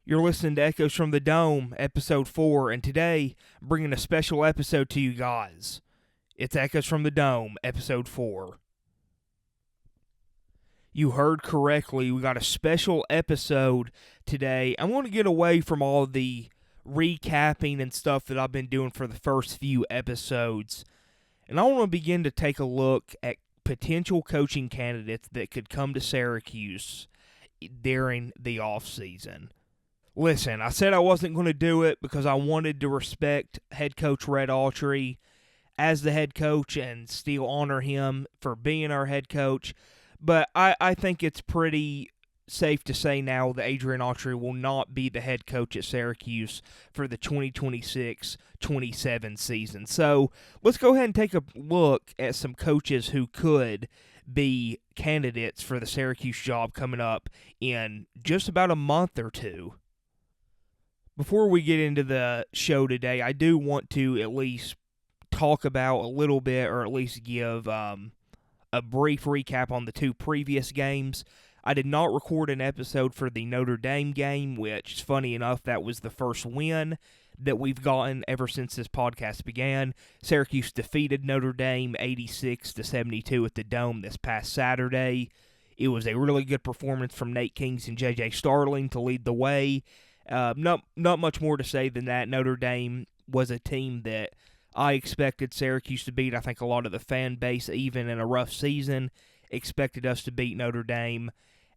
You're listening to Echoes from the Dome, Episode 4, and today I'm bringing a special episode to you guys. It's Echoes from the Dome, Episode 4. You heard correctly, we got a special episode today. I'm going to get away from all the recapping and stuff that I've been doing for the first few episodes, and I want to begin to take a look at potential coaching candidates that could come to Syracuse during the offseason. Listen, I said I wasn't going to do it because I wanted to respect head coach Red Autry as the head coach and still honor him for being our head coach. But I think it's pretty safe to say now that Adrian Autry will not be the head coach at Syracuse for the 2026-27 season. So let's go ahead and take a look at some coaches who could be candidates for the Syracuse job coming up in just about a month or two. Before we get into the show today, I do want to at least talk about a little bit, or at least give a brief recap on the two previous games. I did not record an episode for the Notre Dame game, which, funny enough, that was the first win that we've gotten ever since this podcast began. Syracuse defeated Notre Dame 86-72 at the Dome this past Saturday. It was a really good performance from Nate Kings and J.J. Starling to lead the way. Not much more to say than that. Notre Dame was a team that I expected Syracuse to beat. I think a lot of the fan base, even in a rough season, expected us to beat Notre Dame,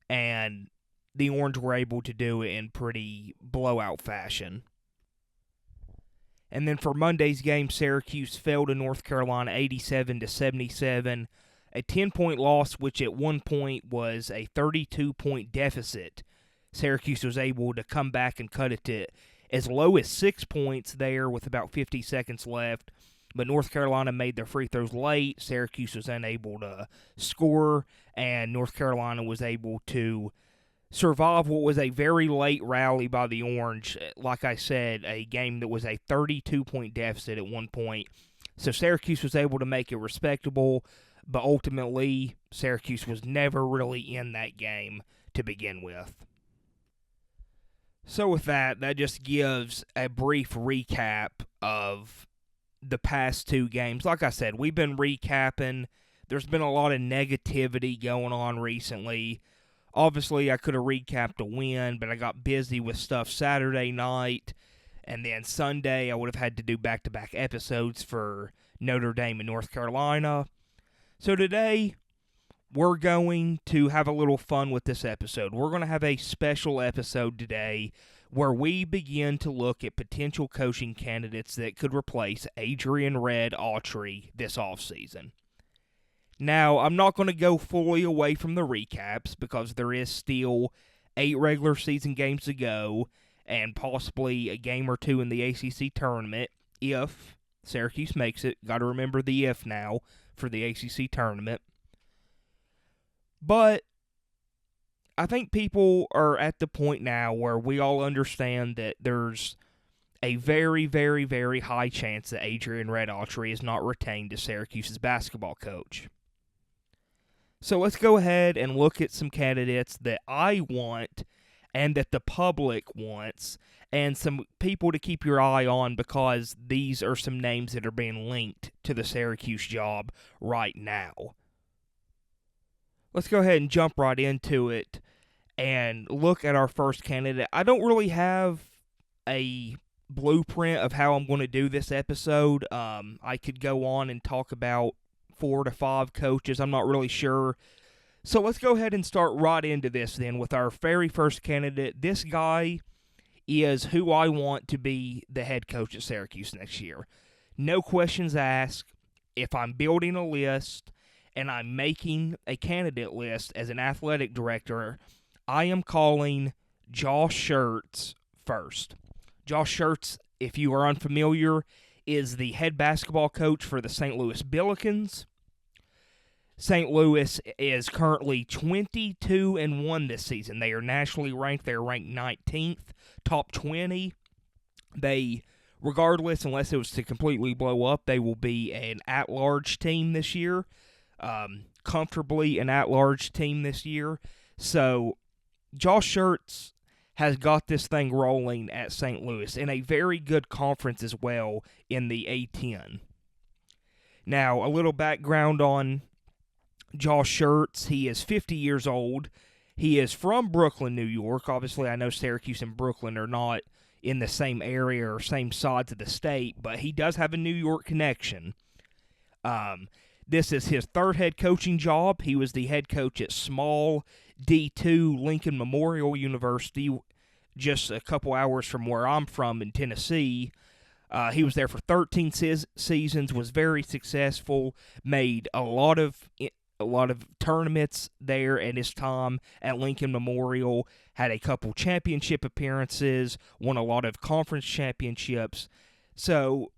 and the Orange were able to do it in pretty blowout fashion. And then for Monday's game, Syracuse fell to North Carolina 87-77, a 10-point loss, which at one point was a 32-point deficit. Syracuse was able to come back and cut it to as low as 6 points there with about 50 seconds left. But North Carolina made their free throws late. Syracuse was unable to score, and North Carolina was able to survive what was a very late rally by the Orange. Like I said, a game that was a 32-point deficit at one point. So Syracuse was able to make it respectable, but ultimately Syracuse was never really in that game to begin with. So with that just gives a brief recap of the past two games. Like I said, we've been recapping. There's been a lot of negativity going on recently. Obviously, I could have recapped a win, but I got busy with stuff Saturday night, and then Sunday I would have had to do back-to-back episodes for Notre Dame and North Carolina. So today, we're going to have a little fun with this episode. We're going to have a special episode today where we begin to look at potential coaching candidates that could replace Adrian Red Autry this offseason. Now, I'm not going to go fully away from the recaps because there is still 8 regular season games to go and possibly a game or two in the ACC tournament if Syracuse makes it. Got to remember the if now for the ACC tournament. But I think people are at the point now where we all understand that there's a very, very, very high chance that Adrian Red Autry is not retained as Syracuse's basketball coach. So let's go ahead and look at some candidates that I want and that the public wants, and some people to keep your eye on because these are some names that are being linked to the Syracuse job right now. Let's go ahead and jump right into it and look at our first candidate. I don't really have a blueprint of how I'm going to do this episode. I could go on and talk about 4 to 5 coaches. I'm not really sure. So let's go ahead and start right into this then with our very first candidate. This guy is who I want to be the head coach at Syracuse next year. No questions asked. If I'm building a list and I'm making a candidate list as an athletic director, I am calling Josh Schertz first. Josh Schertz, if you are unfamiliar, is the head basketball coach for the St. Louis Billikens. St. Louis is currently 22-1 this season. They are nationally ranked. They are ranked 19th, top 20. They, regardless, unless it was to completely blow up, they will be an at-large team this year. Comfortably an at-large team this year. So Josh Schertz has got this thing rolling at St. Louis, in a very good conference as well in the A10. Now, a little background on Josh Schertz. He is 50 years old. He is from Brooklyn, New York. Obviously, I know Syracuse and Brooklyn are not in the same area or same sides of the state, but he does have a New York connection. This is his third head coaching job. He was the head coach at small D2 Lincoln Memorial University, just a couple hours from where I'm from in Tennessee. He was there for 13 seasons, was very successful, made a lot of tournaments there in his time at Lincoln Memorial, had a couple championship appearances, won a lot of conference championships. So,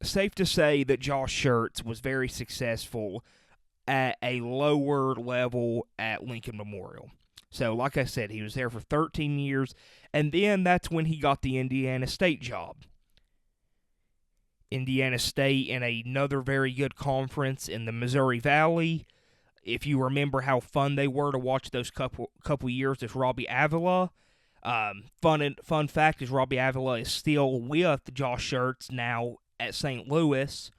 safe to say that Josh Schertz was very successful at a lower level at Lincoln Memorial. So, like I said, he was there for 13 years, and then that's when he got the Indiana State job. Indiana State in another very good conference in the Missouri Valley. If you remember how fun they were to watch those couple years with Robbie Avila, fun fact is Robbie Avila is still with Josh Schertz now at St. Louis,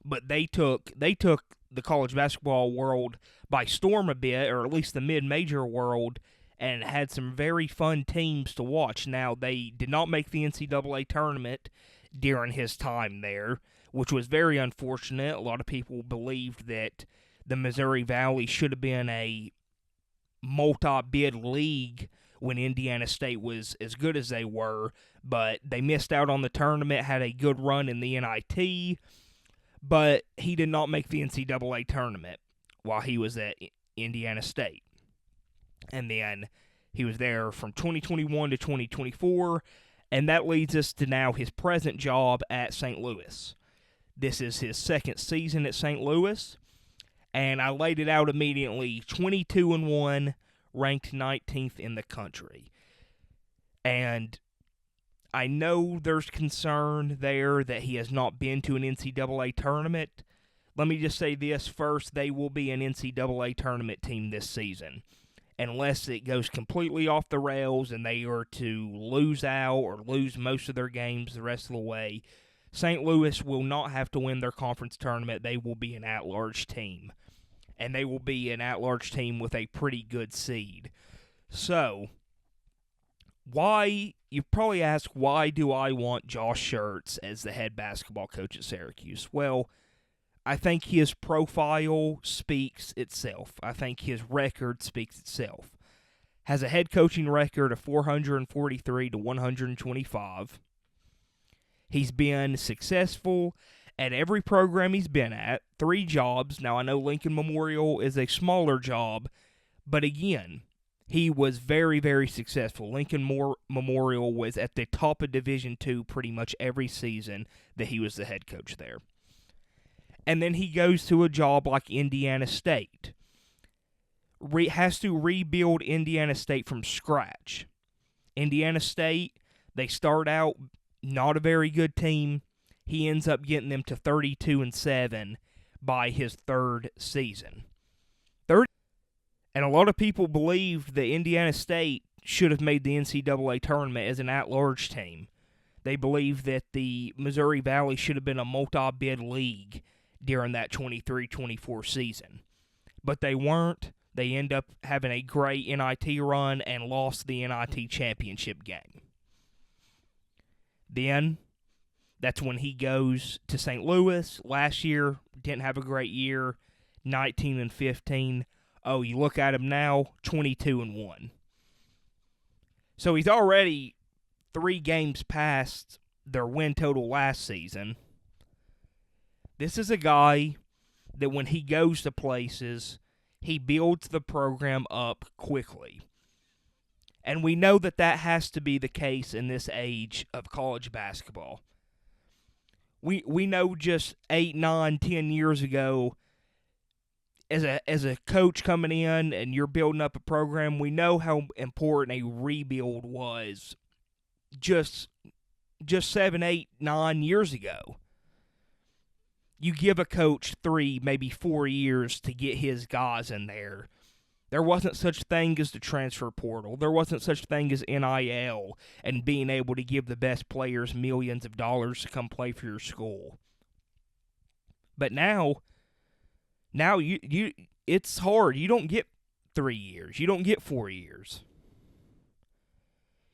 but they took the college basketball world by storm a bit, or at least the mid-major world, and had some very fun teams to watch. Now, they did not make the NCAA tournament during his time there, which was very unfortunate. A lot of people believed that the Missouri Valley should have been a multi-bid league when Indiana State was as good as they were, but they missed out on the tournament, had a good run in the NIT, but he did not make the NCAA tournament while he was at Indiana State. And then he was there from 2021 to 2024, and that leads us to now his present job at St. Louis. This is his second season at St. Louis, and I laid it out immediately, 22-1, ranked 19th in the country. And I know there's concern there that he has not been to an NCAA tournament. Let me just say this first, they will be an NCAA tournament team this season, unless it goes completely off the rails and they are to lose out or lose most of their games the rest of the way. St. Louis will not have to win their conference tournament. They will be an at-large team, and they will be an at-large team with a pretty good seed. So, you probably ask, why do I want Josh Schertz as the head basketball coach at Syracuse? Well, I think his profile speaks itself. I think his record speaks itself. Has a head coaching record of 443 to 125. He's been successful at every program he's been at, 3 jobs. Now, I know Lincoln Memorial is a smaller job, but again, he was very, very successful. Lincoln Memorial was at the top of Division II pretty much every season that he was the head coach there. And then he goes to a job like Indiana State. Has to rebuild Indiana State from scratch. Indiana State, they start out not a very good team. He ends up getting them to 32-7 by his third season. And a lot of people believe that Indiana State should have made the NCAA tournament as an at-large team. They believe that the Missouri Valley should have been a multi-bid league during that 23-24 season. But they weren't. They end up having a great NIT run and lost the NIT championship game. Then, that's when he goes to St. Louis. Last year, didn't have a great year, 19-15. Oh, you look at him now, 22-1. So he's already 3 games past their win total last season. This is a guy that when he goes to places, he builds the program up quickly. And we know that that has to be the case in this age of college basketball. We know just 8, 9, 10 years ago, as a coach coming in and you're building up a program, we know how important a rebuild was just 7, 8, 9 years ago. You give a coach 3, maybe 4 years to get his guys in there. There wasn't such thing as the transfer portal. There wasn't such thing as NIL and being able to give the best players millions of dollars to come play for your school. But now you it's hard. You don't get 3 years. You don't get 4 years.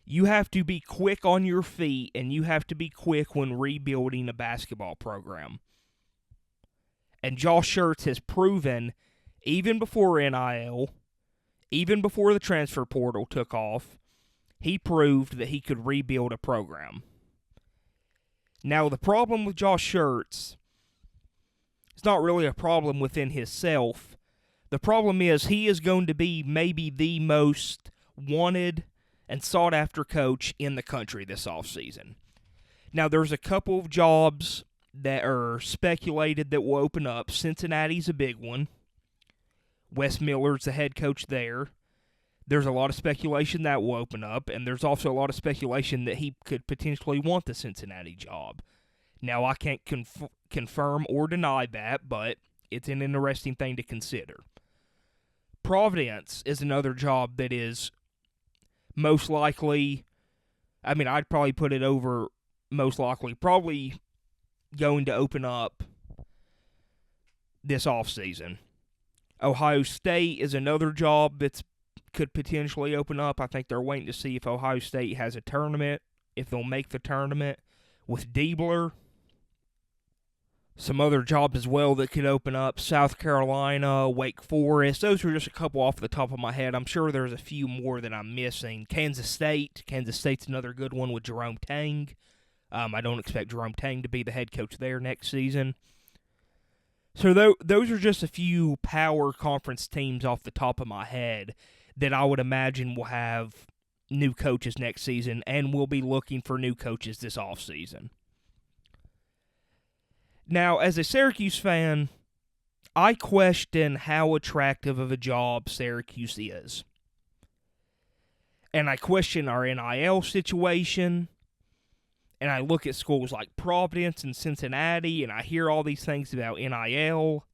You have to be quick on your feet, and you have to be quick when rebuilding a basketball program. And Josh Schertz has proven, even before NIL, even before the transfer portal took off, he proved that he could rebuild a program. Now, the problem with Josh Schertz, it's not really a problem within himself. The problem is he is going to be maybe the most wanted and sought-after coach in the country this offseason. Now, there's a couple of jobs that are speculated that will open up. Cincinnati's a big one. Wes Miller's the head coach there. There's a lot of speculation that will open up, and there's also a lot of speculation that he could potentially want the Cincinnati job. Now, I can't confirm or deny that, but it's an interesting thing to consider. Providence is another job that is most likely, I'd probably put it over most likely, probably going to open up this offseason. Ohio State is another job that could potentially open up. I think they're waiting to see if Ohio State has a tournament, if they'll make the tournament with Diebler. Some other jobs as well that could open up. South Carolina, Wake Forest. Those are just a couple off the top of my head. I'm sure there's a few more that I'm missing. Kansas State. Kansas State's another good one with Jerome Tang. I don't expect Jerome Tang to be the head coach there next season. So those are just a few power conference teams off the top of my head that I would imagine will have new coaches next season and will be looking for new coaches this offseason. Now, as a Syracuse fan, I question how attractive of a job Syracuse is. And I question our NIL situation. And I look at schools like Providence and Cincinnati, and I hear all these things about NIL.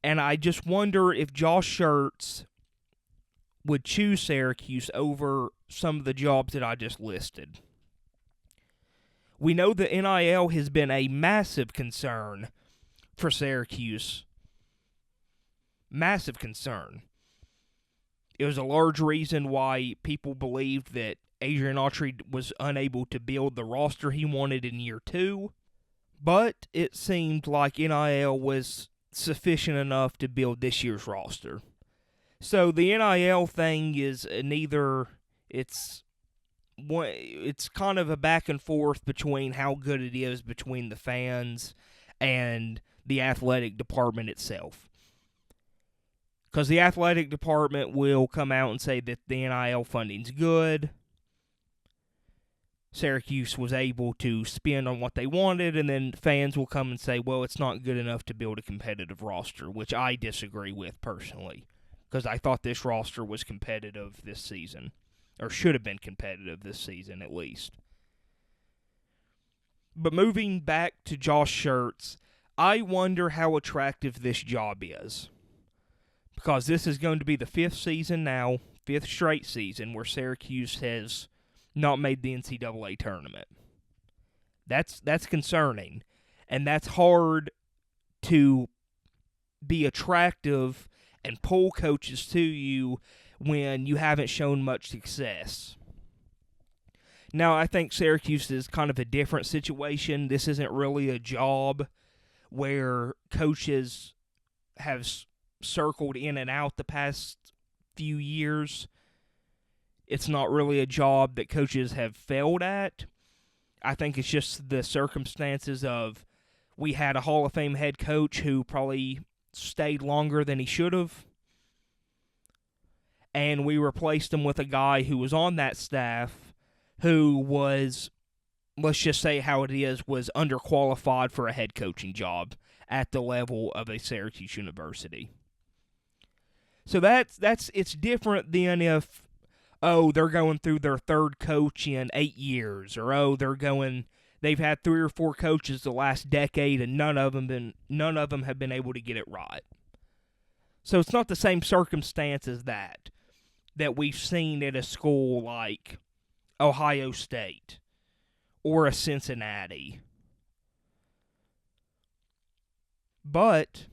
And I just wonder if Josh Schertz would choose Syracuse over some of the jobs that I just listed. We know that NIL has been a massive concern for Syracuse. Massive concern. It was a large reason why people believed that Adrian Autry was unable to build the roster he wanted in year 2. But it seemed like NIL was sufficient enough to build this year's roster. So the NIL thing is it's kind of a back and forth between how good it is between the fans and the athletic department itself. Because the athletic department will come out and say that the NIL funding's good. Syracuse was able to spend on what they wanted, and then fans will come and say, well, it's not good enough to build a competitive roster, which I disagree with personally, because I thought this roster was competitive this season. Or should have been competitive this season, at least. But moving back to Josh Schertz, I wonder how attractive this job is. Because this is going to be the 5th season now, 5th straight season, where Syracuse has not made the NCAA tournament. That's concerning. And that's hard to be attractive and pull coaches to you when you haven't shown much success. Now, I think Syracuse is kind of a different situation. This isn't really a job where coaches have circled in and out the past few years. It's not really a job that coaches have failed at. I think it's just the circumstances of we had a Hall of Fame head coach who probably stayed longer than he should have. And we replaced him with a guy who was on that staff who was, let's just say how it is, was underqualified for a head coaching job at the level of a Syracuse University. So it's different than if, they're going through their 3rd coach in 8 years, or they've had 3 or 4 coaches the last decade and none of them have been able to get it right. So it's not the same circumstance as that we've seen at a school like Ohio State or a Cincinnati. But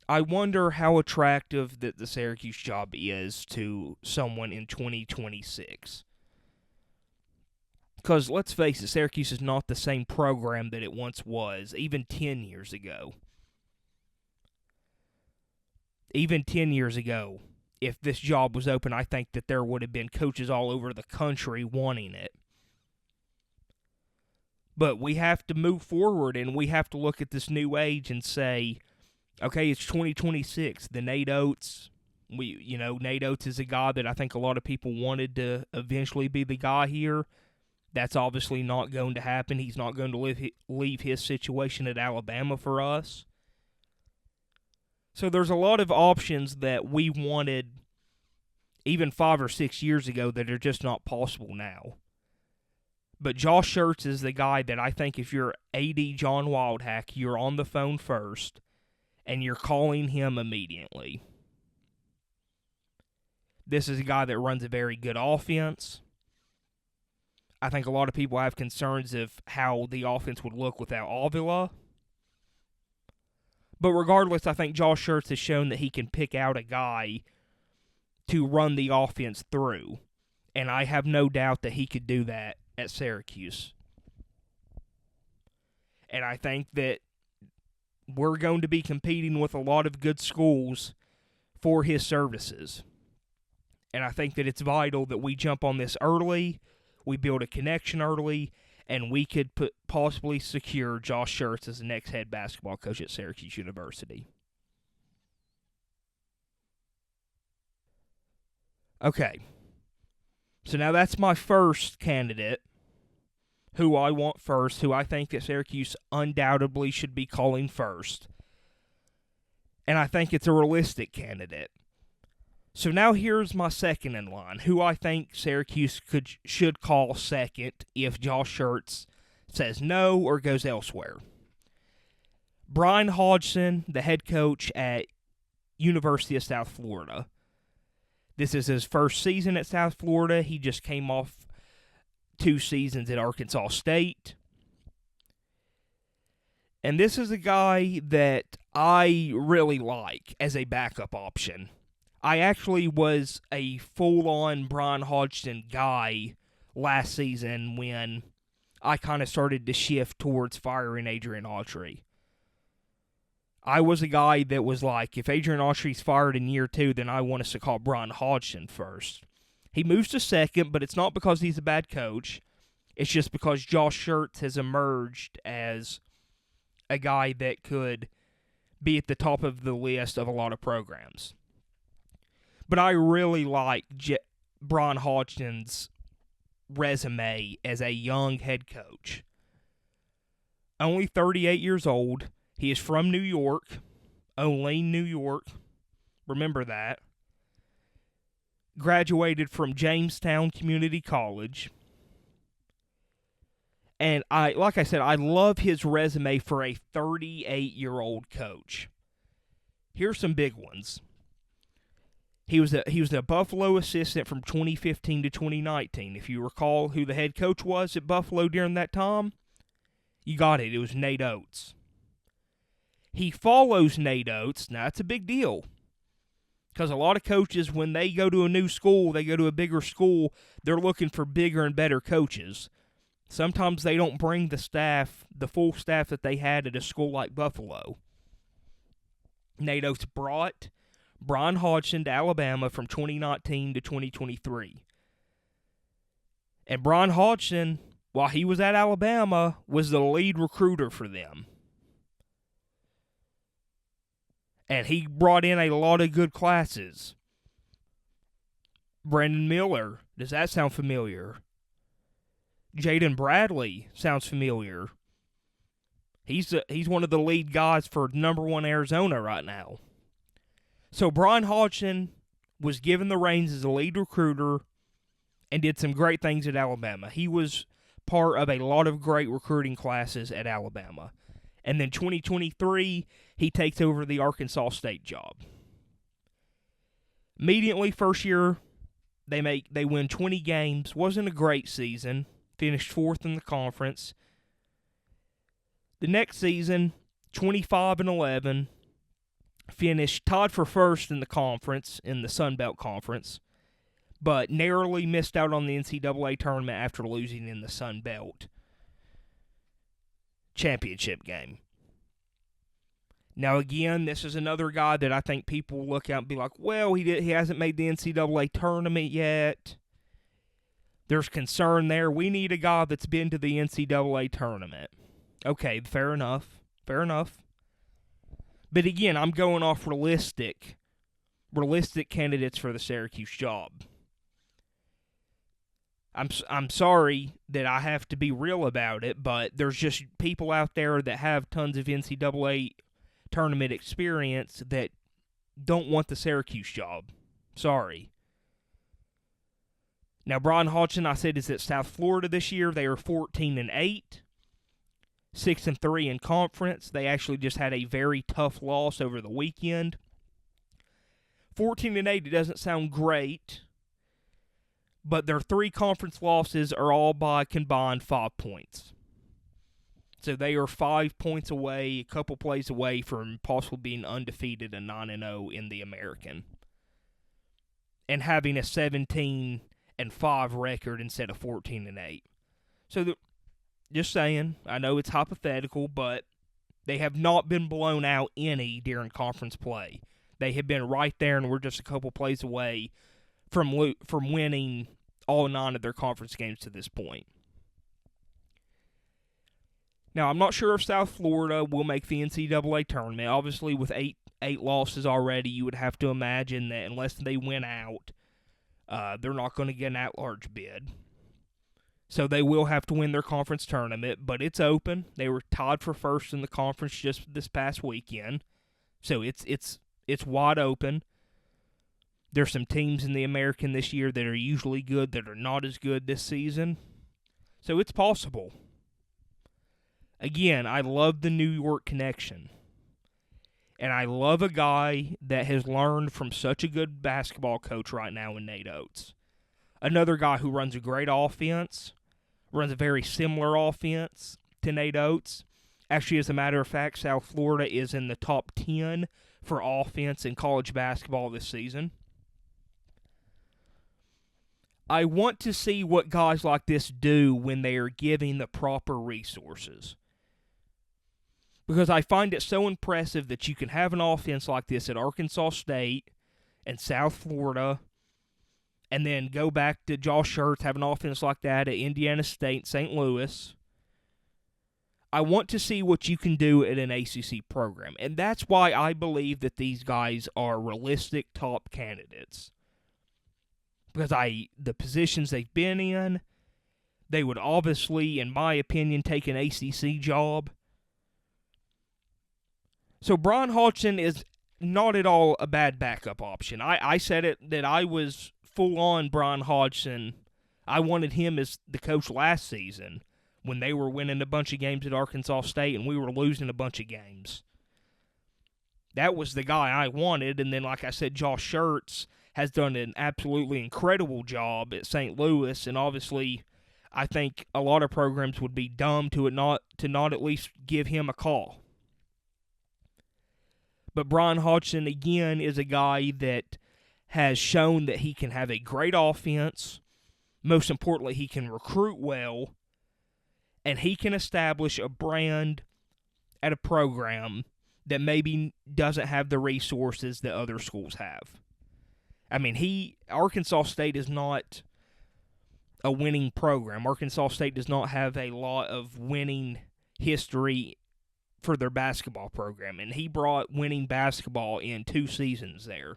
I wonder how attractive that the Syracuse job is to someone in 2026. Because let's face it, Syracuse is not the same program that it once was, even 10 years ago. Even 10 years ago, if this job was open, I think that there would have been coaches all over the country wanting it. But we have to move forward, and we have to look at this new age and say, okay, it's 2026. The Nate Oates, Nate Oates is a guy that I think a lot of people wanted to eventually be the guy here. That's obviously not going to happen. He's not going to leave his situation at Alabama for us. So there's a lot of options that we wanted even 5 or 6 years ago that are just not possible now. But Josh Schertz is the guy that I think if you're AD John Wildhack, you're on the phone first, and you're calling him immediately. This is a guy that runs a very good offense. I think a lot of people have concerns of how the offense would look without Avila. But regardless, I think Josh Schertz has shown that he can pick out a guy to run the offense through. And I have no doubt that he could do that at Syracuse. And I think that we're going to be competing with a lot of good schools for his services. And I think that it's vital that we jump on this early, we build a connection early, and we could possibly secure Josh Schertz as the next head basketball coach at Syracuse University. Okay. So now that's my first candidate, who I want first, who I think that Syracuse undoubtedly should be calling first. And I think it's a realistic candidate. So now here's my second in line, who I think Syracuse should call second if Josh Schertz says no or goes elsewhere. Brian Hodgson, the head coach at University of South Florida. This is his first season at South Florida. He just came off 2 seasons at Arkansas State. And this is a guy that I really like as a backup option. I actually was a full-on Brian Hodgson guy last season when I kind of started to shift towards firing Adrian Autry. I was a guy that was like, if Adrian Autry's fired in year 2, then I want us to call Brian Hodgson first. He moves to second, but it's not because he's a bad coach. It's just because Josh Schertz has emerged as a guy that could be at the top of the list of a lot of programs. But I really like Brian Hodgson's resume as a young head coach. Only 38 years old. He is from New York. Olean, New York. Remember that. Graduated from Jamestown Community College. And I love his resume for a 38-year-old coach. Here's some big ones. He was a Buffalo assistant from 2015 to 2019. If you recall who the head coach was at Buffalo during that time, you got it. It was Nate Oates. He follows Nate Oates. Now, that's a big deal. Because a lot of coaches, when they go to a new school, they go to a bigger school, they're looking for bigger and better coaches. Sometimes they don't bring the full staff that they had at a school like Buffalo. Nate Oates brought Brian Hodgson to Alabama from 2019 to 2023. And Brian Hodgson, while he was at Alabama, was the lead recruiter for them. And he brought in a lot of good classes. Brandon Miller, does that sound familiar? Jaden Bradley sounds familiar. He's one of the lead guys for number 1 Arizona right now. So Brian Hodgson was given the reins as a lead recruiter and did some great things at Alabama. He was part of a lot of great recruiting classes at Alabama. And then 2023, he takes over the Arkansas State job. Immediately, first year, they win 20 games. Wasn't a great season. Finished 4th in the conference. The next season, 25-11, finished tied for 1st in the conference, in the Sun Belt Conference, but narrowly missed out on the NCAA tournament after losing in the Sun Belt championship game. Now, again, this is another guy that I think people look at and be like, well, he hasn't made the NCAA tournament yet. There's concern there. We need a guy that's been to the NCAA tournament. Okay, fair enough. Fair enough. But again, I'm going off realistic candidates for the Syracuse job. I'm sorry that I have to be real about it, but there's just people out there that have tons of NCAA tournament experience that don't want the Syracuse job. Sorry. Now, Brian Hodgson, I said, is at South Florida this year. They are 14-8, 6-3 in conference. They actually just had a very tough loss over the weekend. 14-8, it doesn't sound great, but their 3 conference losses are all by combined 5 points. So they are 5 points away, a couple plays away from possibly being undefeated and 9-0 in the American, and having a 17-5 record instead of 14-8. So just saying, I know it's hypothetical, but they have not been blown out any during conference play. They have been right there, and we're just a couple plays away from winning all 9 of their conference games to this point. Now, I'm not sure if South Florida will make the NCAA tournament. Obviously, with eight losses already, you would have to imagine that unless they win out, they're not going to get an at-large bid. So they will have to win their conference tournament, but it's open. They were tied for 1st in the conference just this past weekend. So it's wide open. There's some teams in the American this year that are usually good that are not as good this season. So it's possible. Again, I love the New York connection. And I love a guy that has learned from such a good basketball coach right now in Nate Oates. Another guy who runs a great offense, runs a very similar offense to Nate Oates. Actually, as a matter of fact, South Florida is in the top 10 for offense in college basketball this season. I want to see what guys like this do when they are given the proper resources. Because I find it so impressive that you can have an offense like this at Arkansas State and South Florida, and then go back to Josh Schertz, have an offense like that at Indiana State, St. Louis. I want to see what you can do at an ACC program. And that's why I believe that these guys are realistic top candidates. Because the positions they've been in, they would obviously, in my opinion, take an ACC job. So Brian Hodgson is not at all a bad backup option. I said it that I was full-on Brian Hodgson. I wanted him as the coach last season when they were winning a bunch of games at Arkansas State and we were losing a bunch of games. That was the guy I wanted, and then, like I said, Josh Schertz has done an absolutely incredible job at St. Louis, and obviously I think a lot of programs would be dumb to not at least give him a call. But Brian Hodgson, again, is a guy that has shown that he can have a great offense. Most importantly, he can recruit well, and he can establish a brand at a program that maybe doesn't have the resources that other schools have. I mean, Arkansas State is not a winning program. Arkansas State does not have a lot of winning history for their basketball program, and he brought winning basketball in 2 seasons there.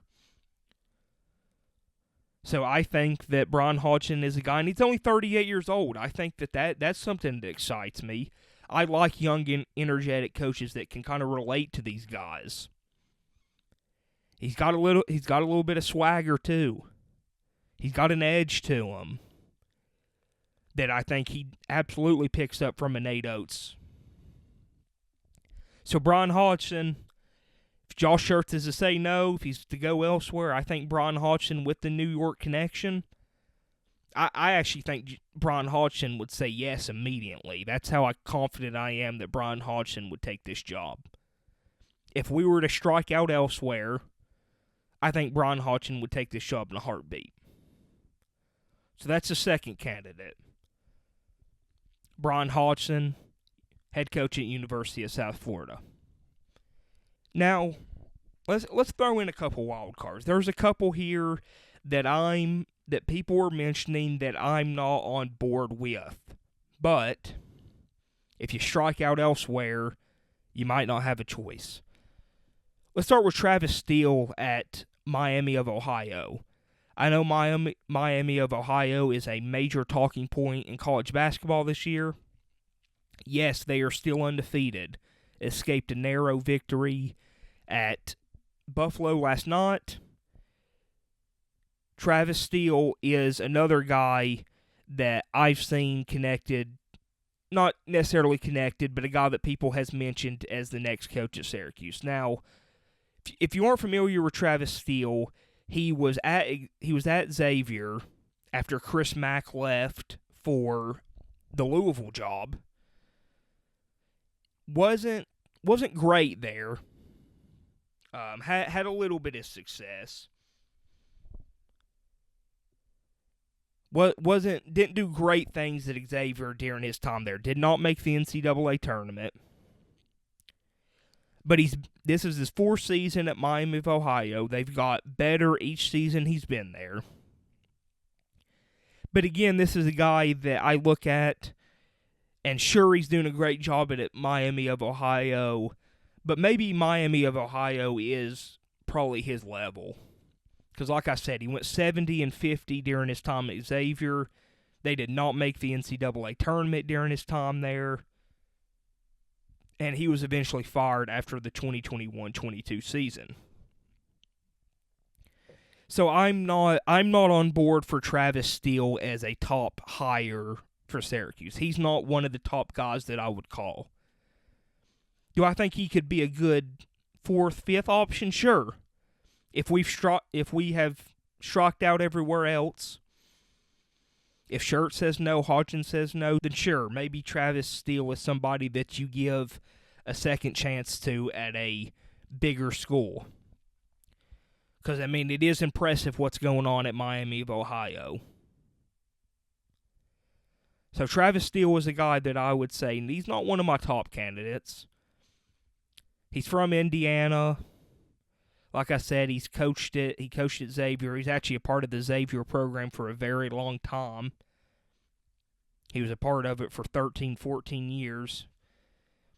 So I think that Brian Hodgson is a guy, and he's only 38 years old. I think that's something that excites me. I like young, energetic coaches that can kind of relate to these guys. He's got a little bit of swagger too. He's got an edge to him that I think he absolutely picks up from a Nate Oates. So Brian Hodgson If Josh Schertz is to say no, if he's to go elsewhere, I think Brian Hodgson with the New York connection, I actually think Brian Hodgson would say yes immediately. That's how confident I am that Brian Hodgson would take this job. If we were to strike out elsewhere, I think Brian Hodgson would take this job in a heartbeat. So that's the second candidate. Brian Hodgson, head coach at University of South Florida. Now, let's throw in a couple wild cards. There's a couple here that people are mentioning that I'm not on board with. But if you strike out elsewhere, you might not have a choice. Let's start with Travis Steele at Miami of Ohio. I know Miami of Ohio is a major talking point in college basketball this year. Yes, they are still undefeated. Escaped a narrow victory at Buffalo last night. Travis Steele is another guy that I've seen connected, not necessarily connected, but a guy that people has mentioned as the next coach at Syracuse. Now, if you aren't familiar with Travis Steele, he was at Xavier after Chris Mack left for the Louisville job. Wasn't great there. Had a little bit of success. Didn't do great things at Xavier during his time there. Did not make the NCAA tournament. But this is his fourth season at Miami of Ohio. They've got better each season he's been there. But again, this is a guy that I look at, and sure, he's doing a great job at Miami of Ohio, but maybe Miami of Ohio is probably his level. Because like I said, he went 70-50 during his time at Xavier. They did not make the NCAA tournament during his time there. And he was eventually fired after the 2021-22 season. So I'm not on board for Travis Steele as a top hire for Syracuse. He's not one of the top guys that I would call. Do I think he could be a good fourth, fifth option? Sure. If we have struck out everywhere else, if Schertz says no, Hodgson says no, then sure, maybe Travis Steele is somebody that you give a second chance to at a bigger school. Because, I mean, it is impressive what's going on at Miami of Ohio. So Travis Steele is a guy that I would say, and he's not one of my top candidates. He's from Indiana. Like I said, he coached at Xavier. He's actually a part of the Xavier program for a very long time. He was a part of it for 13, 14 years.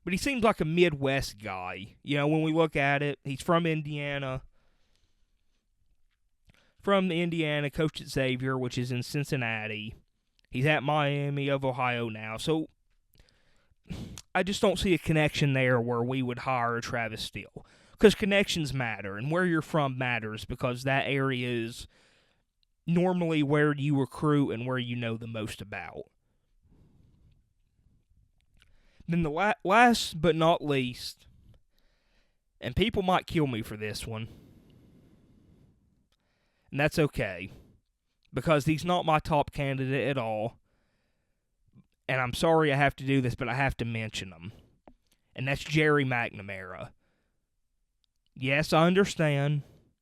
But he seems like a Midwest guy. You know, when we look at it, he's from Indiana. Coached at Xavier, which is in Cincinnati. He's at Miami of Ohio now. So I just don't see a connection there where we would hire Travis Steele. Because connections matter, and where you're from matters, because that area is normally where you recruit and where you know the most about. Then the last but not least, and people might kill me for this one, and that's okay, because he's not my top candidate at all, and I'm sorry I have to do this, but I have to mention him, and that's Jerry McNamara. Yes, I understand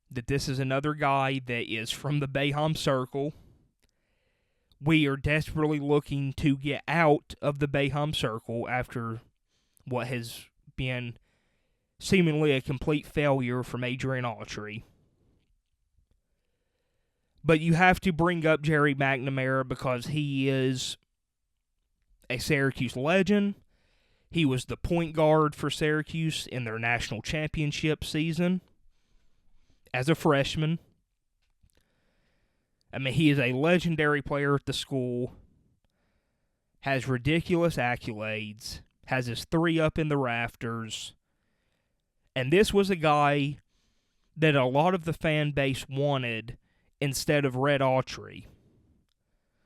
that this is another guy that is from the Boeheim Circle. We are desperately looking to get out of the Boeheim Circle after what has been seemingly a complete failure from Adrian Autry. But you have to bring up Jerry McNamara because he is a Syracuse legend. He was the point guard for Syracuse in their national championship season as a freshman. I mean, he is a legendary player at the school, has ridiculous accolades, has his 3 up in the rafters, and this was a guy that a lot of the fan base wanted instead of Red Autry.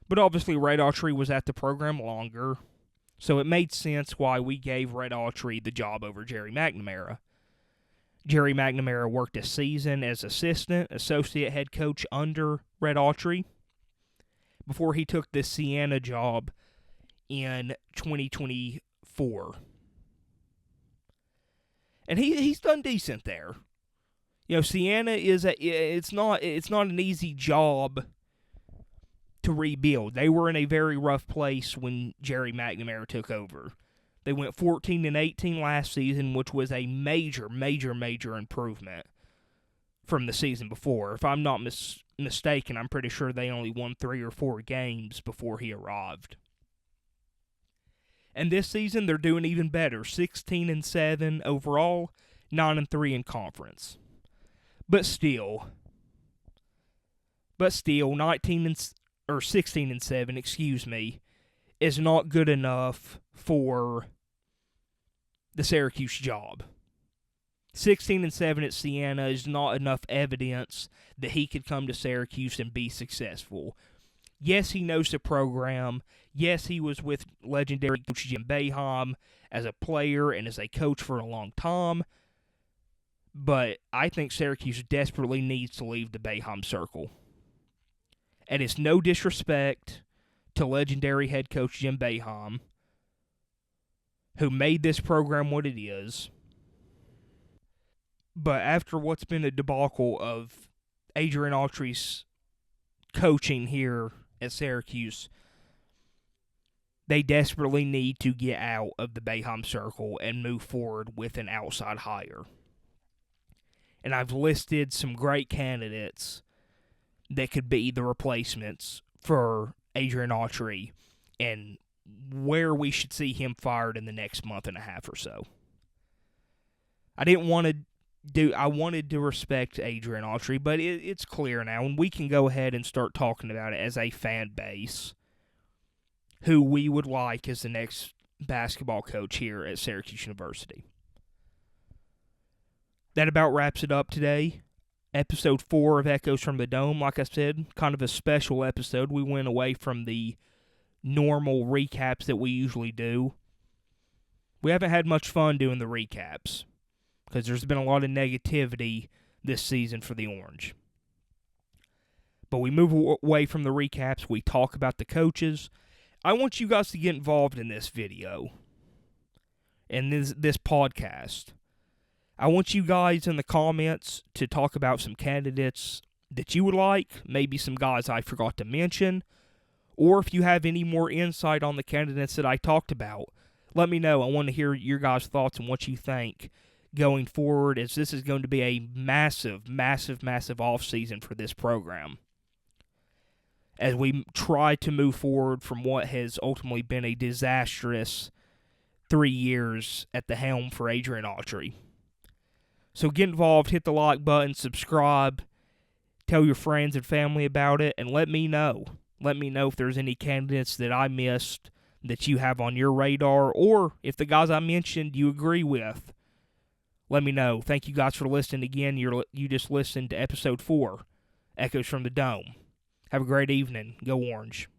But obviously Red Autry was at the program longer, so it made sense why we gave Red Autry the job over Jerry McNamara. Jerry McNamara worked a season as associate head coach under Red Autry before he took the Siena job in 2024. And he's done decent there. Siena it's not an easy job to rebuild. They were in a very rough place when Jerry McNamara took over. They went 14-18 last season, which was a major, major, major improvement from the season before. If I'm not mistaken, I'm pretty sure they only won 3 or 4 games before he arrived. And this season, they're doing even better. 16-7 overall, 9-3 in conference. But still, 16-7, is not good enough for the Syracuse job. 16-7 at Siena is not enough evidence that he could come to Syracuse and be successful. Yes, he knows the program. Yes, he was with legendary coach Jim Boeheim as a player and as a coach for a long time. But I think Syracuse desperately needs to leave the Boeheim circle. And it's no disrespect to legendary head coach Jim Boeheim, who made this program what it is. But after what's been a debacle of Adrian Autry's coaching here at Syracuse, they desperately need to get out of the Boeheim circle and move forward with an outside hire. And I've listed some great candidates that could be the replacements for Adrian Autry and where we should see him fired in the next month and a half or so. I wanted to respect Adrian Autry, but it's clear now, and we can go ahead and start talking about it as a fan base, who we would like as the next basketball coach here at Syracuse University. That about wraps it up today. Episode 4 of Echoes from the Dome. Like I said, kind of a special episode. We went away from the normal recaps that we usually do. We haven't had much fun doing the recaps because there's been a lot of negativity this season for the Orange. But we move away from the recaps. We talk about the coaches. I want you guys to get involved in this video and this podcast. I want you guys in the comments to talk about some candidates that you would like, maybe some guys I forgot to mention, or if you have any more insight on the candidates that I talked about, let me know. I want to hear your guys' thoughts and what you think going forward, as this is going to be a massive, massive, massive offseason for this program, as we try to move forward from what has ultimately been a disastrous 3 years at the helm for Adrian Autry. So get involved, hit the like button, subscribe, tell your friends and family about it, and let me know. Let me know if there's any candidates that I missed that you have on your radar, or if the guys I mentioned you agree with. Let me know. Thank you guys for listening again. You just listened to episode 4, Echoes from the Dome. Have a great evening. Go Orange.